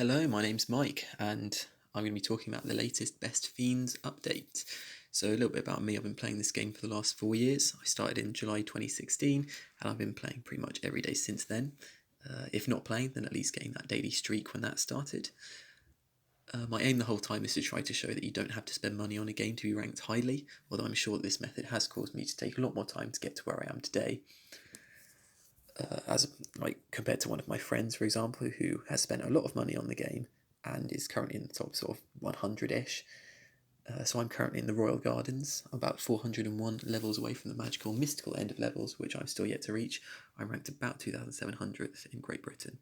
Hello, my name's Mike, and I'm going to be talking about the latest Best Fiends update. So, a little bit about me: I've been playing this game for the last 4 years. I started in July 2016, and I've been playing pretty much every day since then. If not playing, then at least getting that daily streak when that started. My aim the whole time is to try to show that you don't have to spend money on a game to be ranked highly, although I'm sure this method has caused me to take a lot more time to get to where I am today. As compared to one of my friends, for example, who has spent a lot of money on the game and is currently in the top sort of 100-ish. So I'm currently in the Royal Gardens, about 401 levels away from the magical mystical end of levels, which I'm still yet to reach. I'm ranked about 2700th in Great Britain.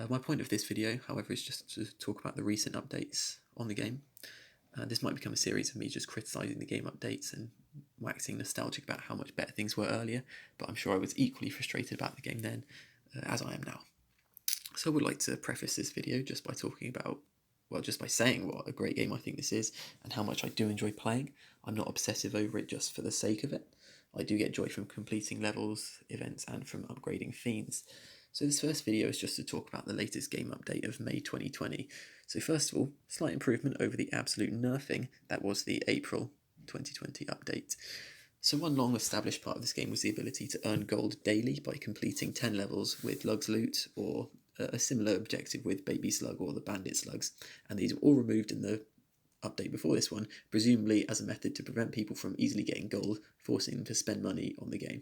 My point of this video, however, is just to talk about the recent updates on the game. This might become a series of me just criticising the game updates and waxing nostalgic about how much better things were earlier, but I'm sure I was equally frustrated about the game then as I am now. So I would like to preface this video just by talking about, just by saying what a great game I think this is and how much I do enjoy playing. I'm not obsessive over it just for the sake of it. I do get joy from completing levels, events, and from upgrading Fiends. So this first video is just to talk about the latest game update of May 2020. So first of all, slight improvement over the absolute nerfing that was the April 2020 update. So one long established part of this game was the ability to earn gold daily by completing 10 levels with Lug's Loot, or a similar objective with Baby Slug or the Bandit Slugs, and these were all removed in the update before this one, presumably as a method to prevent people from easily getting gold, forcing them to spend money on the game.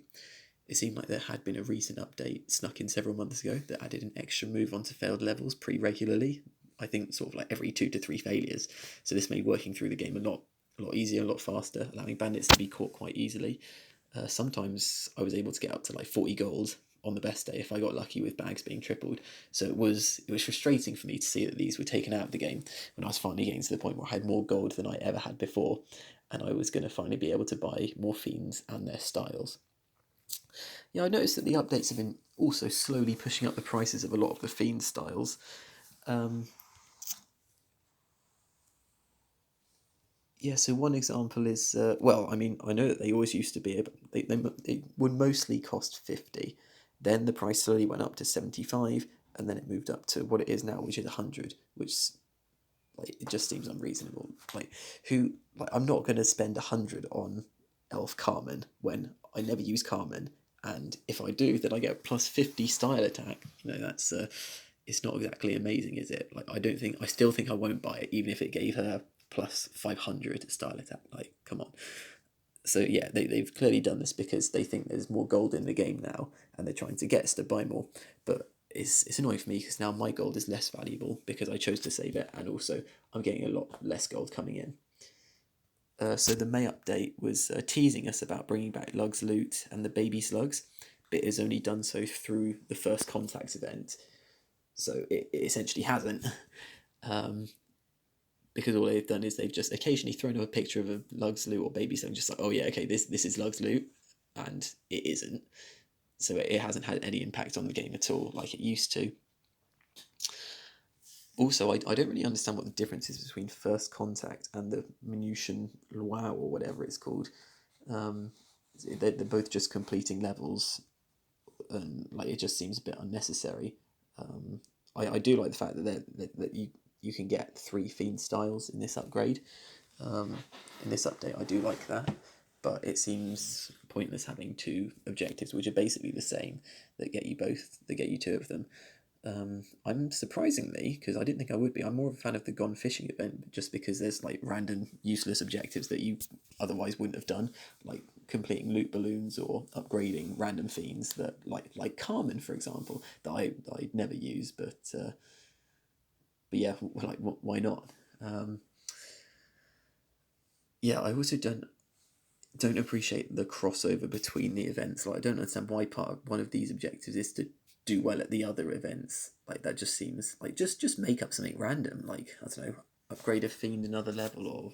It seemed like there had been a recent update snuck in several months ago that added an extra move onto failed levels pretty regularly. I think sort of like every 2 to 3 failures. So this made working through the game a lot easier, a lot faster, allowing bandits to be caught quite easily. Sometimes I was able to get up to like 40 gold on the best day if I got lucky with bags being tripled. So it was frustrating for me to see that these were taken out of the game when I was finally getting to the point where I had more gold than I ever had before, and I was going to finally be able to buy more Fiends and their styles. Yeah, I noticed that the updates have been also slowly pushing up the prices of a lot of the Fiend styles. Yeah, so one example is, I know that they always used to be, they would mostly cost 50. Then the price slowly went up to 75, and then it moved up to what it is now, which is 100, which, it just seems unreasonable. I'm not going to spend 100 on Elf Carmen when I never use Carmen, and if I do, then I get a plus 50 style attack. That's, it's not exactly amazing, is it? I still think I won't buy it, even if it gave her plus 500 style attack. Come on. So yeah, they've clearly done this because they think there's more gold in the game now, and they're trying to get us to buy more. But it's annoying for me because now my gold is less valuable because I chose to save it, and also I'm getting a lot less gold coming in. So the May update was teasing us about bringing back Lug's Loot and the Baby Slugs, but it has only done so through the First Contact event, so it essentially hasn't. Because all they've done is they've just occasionally thrown up a picture of a Lug's Loot or Baby Slug, just like, oh yeah, okay, this is Lug's Loot, and it isn't. So it hasn't had any impact on the game at all like it used to. Also, I don't really understand what the difference is between First Contact and the Minutian Luau or whatever it's called. They're both just completing levels, and it just seems a bit unnecessary. I do like the fact that you can get 3 Fiend styles in this upgrade. In this update, I do like that, but it seems pointless having 2 objectives which are basically the same that get you 2 of them. I'm surprisingly, because I didn't think I would be, I'm more of a fan of the Gone Fishing event, just because there's random useless objectives that you otherwise wouldn't have done, like completing loot balloons or upgrading random fiends that like Carmen, for example, that I'd never use, but yeah, why not? Yeah, I also don't appreciate the crossover between the events. I don't understand why one of these objectives is to do well at the other events. That just seems just make up something random. I don't know, upgrade a fiend another level, or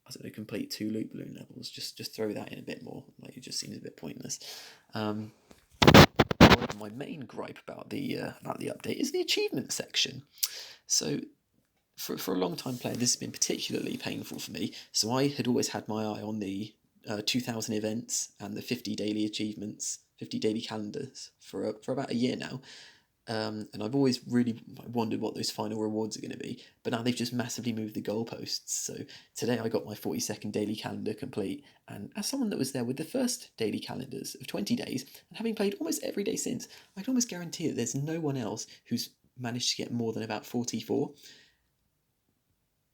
I don't know, complete 2 loot balloon levels. Just throw that in a bit more. It just seems a bit pointless. My main gripe about the update is the achievement section. So for a long time player, this has been particularly painful for me. So I had always had my eye on the 2000 events and the 50 daily achievements, 50 daily calendars for about a year now. And I've always really wondered what those final rewards are going to be, but now they've just massively moved the goalposts. So today I got my 42nd daily calendar complete, and as someone that was there with the first daily calendars of 20 days, and having played almost every day since, I can almost guarantee that there's no one else who's managed to get more than about 44,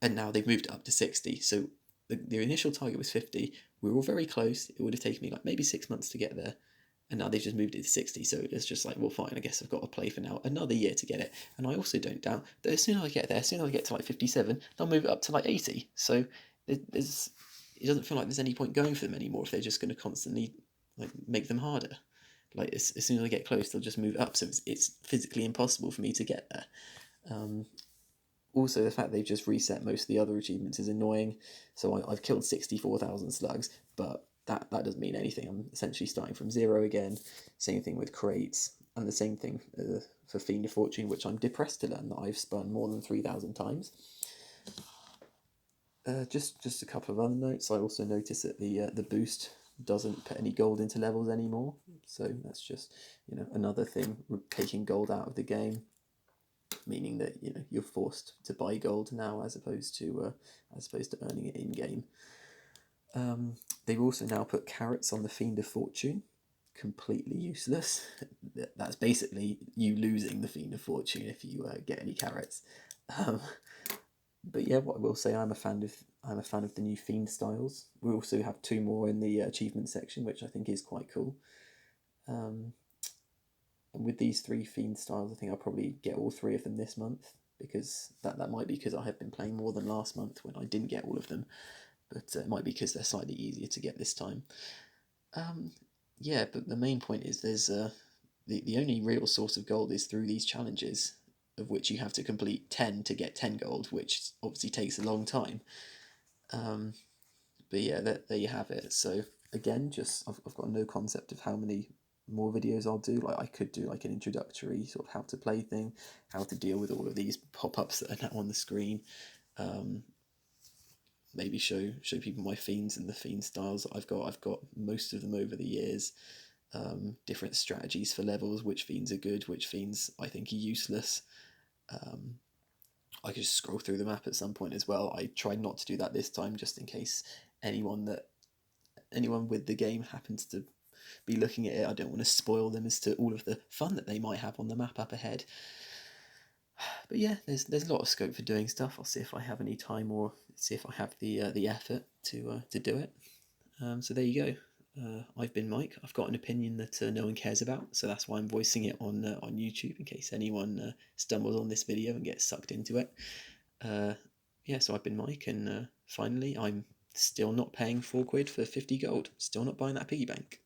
and now they've moved it up to 60. So the initial target was 50. We were all very close. It would have taken me like maybe 6 months to get there, and now they've just moved it to 60, so it's just like, well, fine, I guess I've got to play for now another year to get it. And I also don't doubt that as soon as I get there, as soon as I get to like 57, they'll move it up to like 80. So it doesn't feel like there's any point going for them anymore if they're just going to constantly like make them harder. Like as soon as I get close, they'll just move up, so it's physically impossible for me to get there. Also, the fact they've just reset most of the other achievements is annoying. So I've killed 64,000 slugs, but that doesn't mean anything. I'm essentially starting from zero again. Same thing with crates, and the same thing for Fiend of Fortune, which I'm depressed to learn that I've spun more than 3,000 times. Just a couple of other notes. I also noticed that the boost doesn't put any gold into levels anymore. So that's just another thing taking gold out of the game, meaning that you're forced to buy gold now as opposed to earning it in game. They've also now put carrots on the Fiend of Fortune. Completely useless. That's basically you losing the Fiend of Fortune if you get any carrots. But yeah, what I will say, I'm a fan of the new Fiend styles. We also have 2 more in the achievement section, which I think is quite cool. And with these 3 Fiend styles, I think I'll probably get all 3 of them this month, because that might be because I have been playing more than last month when I didn't get all of them, but it might be because they're slightly easier to get this time. Yeah, but the main point is there's the only real source of gold is through these challenges, of which you have to complete 10 to get 10 gold, which obviously takes a long time. But yeah, there you have it. So again, just I've got no concept of how many more videos I'll do. Like I could do like an introductory sort of how to play thing, how to deal with all of these pop-ups that are now on the screen. Maybe show people my fiends and the fiend styles that I've got most of them over the years. Different strategies for levels, which fiends are good, which fiends I think are useless. I could just scroll through the map at some point as well. I tried not to do that this time, just in case anyone with the game happens to be looking at it. I don't want to spoil them as to all of the fun that they might have on the map up ahead. But yeah, there's a lot of scope for doing stuff. I'll see if I have any time, or see if I have the effort to do it. So there you go. I've been Mike. I've got an opinion that no one cares about, so that's why I'm voicing it on YouTube, in case anyone stumbles on this video and gets sucked into it. Yeah, so I've been Mike, and finally, I'm still not paying £4 for 50 gold. Still not buying that piggy bank.